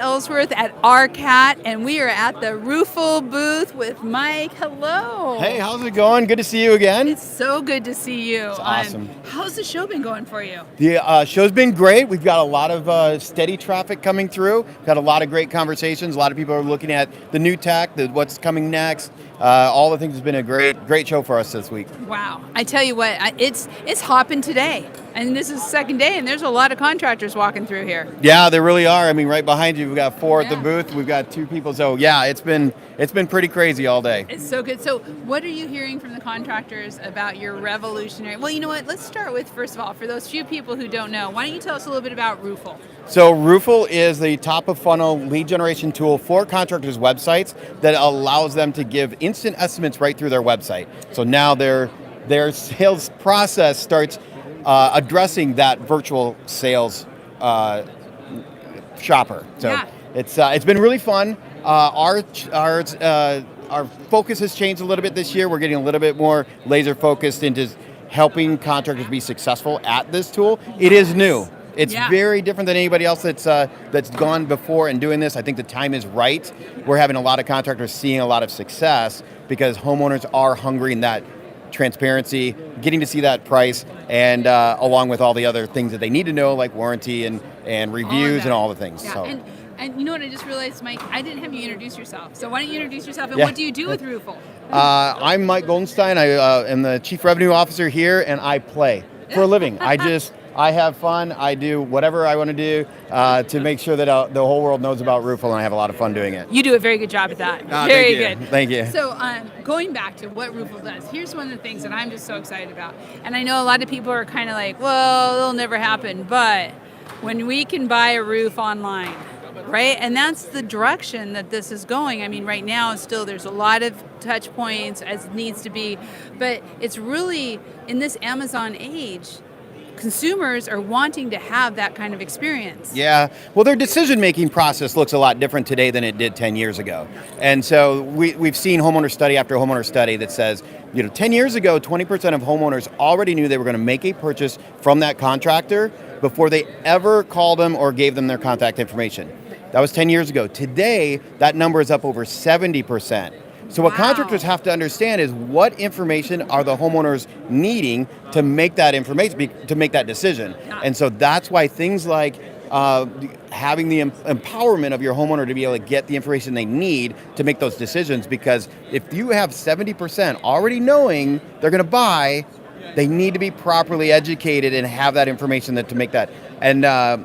Ellsworth at RCAT, and we are at the Roofle booth with Mike. Hello. Hey, how's it going? Good to see you again. It's so good to see you. It's awesome. How's the show been going for you? The show's been great. We've got a lot of steady traffic coming through. Got a lot of great conversations. A lot of people are looking at the new tech, what's coming next. All the things has been a great show for us this week. Wow. I tell you what, it's hopping today. And this is the second day, and there's a lot of contractors walking through here. Yeah, there really are. I mean, right behind you, we've got 4 at the booth. We've got 2 people. So yeah, it's been pretty crazy all day. It's so good. So what are you hearing from the contractors about your revolutionary? Well, you know what? Let's start with, first of all, for those few people who don't know, why don't you tell us a little bit about Roofle? So Roofle is the top of funnel lead generation tool for contractors' websites that allows them to give instant estimates right through their website. So now their sales process starts addressing that virtual sales shopper. So yeah. It's been really fun. Our focus has changed a little bit this year. We're getting a little bit more laser focused into helping contractors be successful at this tool. It is new. It's very different than anybody else that's gone before and doing this. I think the time is right. We're having a lot of contractors seeing a lot of success because homeowners are hungry in that transparency, getting to see that price, and along with all the other things that they need to know, like warranty and reviews and all the things. Yeah. So. And you know what I just realized, Mike? I didn't have you introduce yourself. So why don't you introduce yourself, and what do you do with Roofle? I'm Mike Goldenstein. I am the Chief Revenue Officer here, and I play for a living. I have fun. I do whatever I want to do to make sure that the whole world knows about Roofle, and I have a lot of fun doing it. You do a very good job at that. Very good. Thank you. So going back to what Roofle does, here's one of the things that I'm just so excited about. And I know a lot of people are kind of like, well, it'll never happen. But when we can buy a roof online, right? And that's the direction that this is going. I mean, right now, still, there's a lot of touch points as it needs to be. But it's really, in this Amazon age, consumers are wanting to have that kind of experience. Yeah, well, their decision-making process looks a lot different today than it did 10 years ago. And so we've seen homeowner study after homeowner study that says, 10 years ago, 20% of homeowners already knew they were going to make a purchase from that contractor before they ever called them or gave them their contact information. That was 10 years ago. Today, that number is up over 70%. So what contractors have to understand is what information are the homeowners needing to make that to make that decision. Yeah. And so that's why things like having the empowerment of your homeowner to be able to get the information they need to make those decisions, because if you have 70% already knowing they're going to buy, they need to be properly educated and have that information to make that. And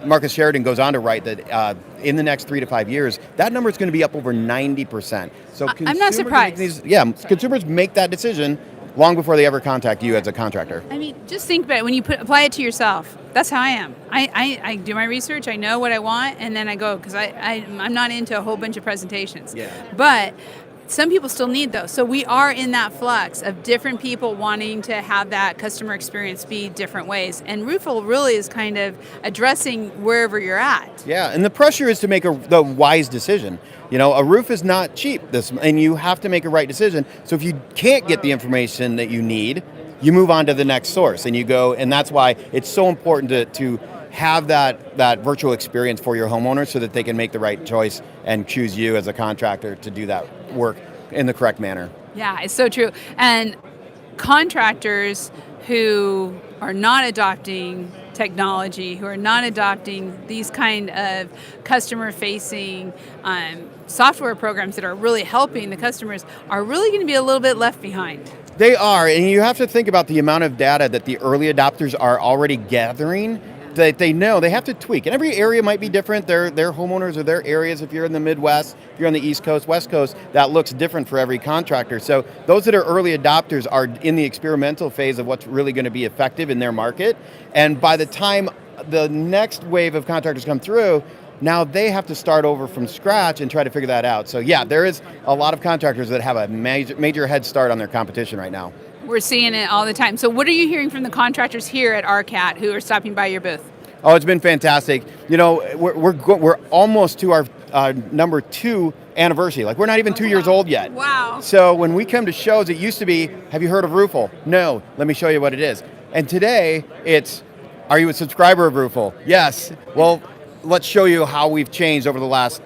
Marcus Sheridan goes on to write that in the next 3 to 5 years, that number is going to be up over 90%. So I'm not surprised. Consumers make that decision long before they ever contact you as a contractor. I mean, just think about it. When you apply it to yourself, that's how I am. I do my research, I know what I want, and then I go, because I'm not into a whole bunch of presentations. Yeah. But some people still need those. So we are in that flux of different people wanting to have that customer experience be different ways. And Roofle really is kind of addressing wherever you're at. Yeah, and the pressure is to make the wise decision. A roof is not cheap, and you have to make a right decision. So if you can't get the information that you need, you move on to the next source, and you go, and that's why it's so important to have that virtual experience for your homeowners so that they can make the right choice and choose you as a contractor to do that work in the correct manner. Yeah, it's so true. And contractors who are not adopting technology, who are not adopting these kind of customer-facing software programs that are really helping the customers, are really going to be a little bit left behind. They are, and you have to think about the amount of data that the early adopters are already gathering that they know they have to tweak. And every area might be different. Their homeowners or their areas, if you're in the Midwest, if you're on the East Coast, West Coast, that looks different for every contractor. So those that are early adopters are in the experimental phase of what's really going to be effective in their market. And by the time the next wave of contractors come through, now they have to start over from scratch and try to figure that out. So yeah, there is a lot of contractors that have a major head start on their competition right now. We're seeing it all the time. So what are you hearing from the contractors here at RCAT who are stopping by your booth? Oh, it's been fantastic. We're almost to our number 2 anniversary. Like, we're not even 2 years old yet. Wow. So when we come to shows, it used to be, have you heard of Roofle? No. Let me show you what it is. And today, it's, are you a subscriber of Roofle? Yes. Well, let's show you how we've changed over the last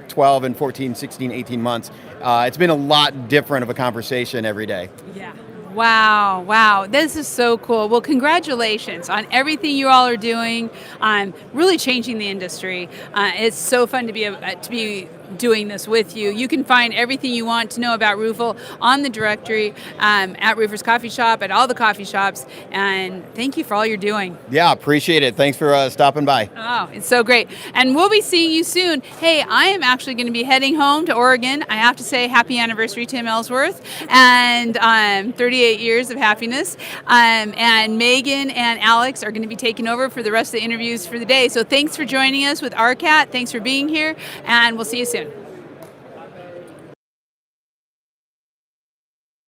12 and 14, 16, 18 months. It's been a lot different of a conversation every day. Yeah. Wow. This is so cool. Well, congratulations on everything you all are doing on really changing the industry. It's so fun to be doing this with you. You can find everything you want to know about Roofle on the directory at Roofer's Coffee Shop, at all the coffee shops. And thank you for all you're doing. Yeah, appreciate it. Thanks for stopping by. Oh, it's so great. And we'll be seeing you soon. Hey, I am actually going to be heading home to Oregon. I have to say happy anniversary, Tim Ellsworth, and 38 years of happiness. And Megan and Alex are going to be taking over for the rest of the interviews for the day. So thanks for joining us with RCAT. Thanks for being here, and we'll see you soon.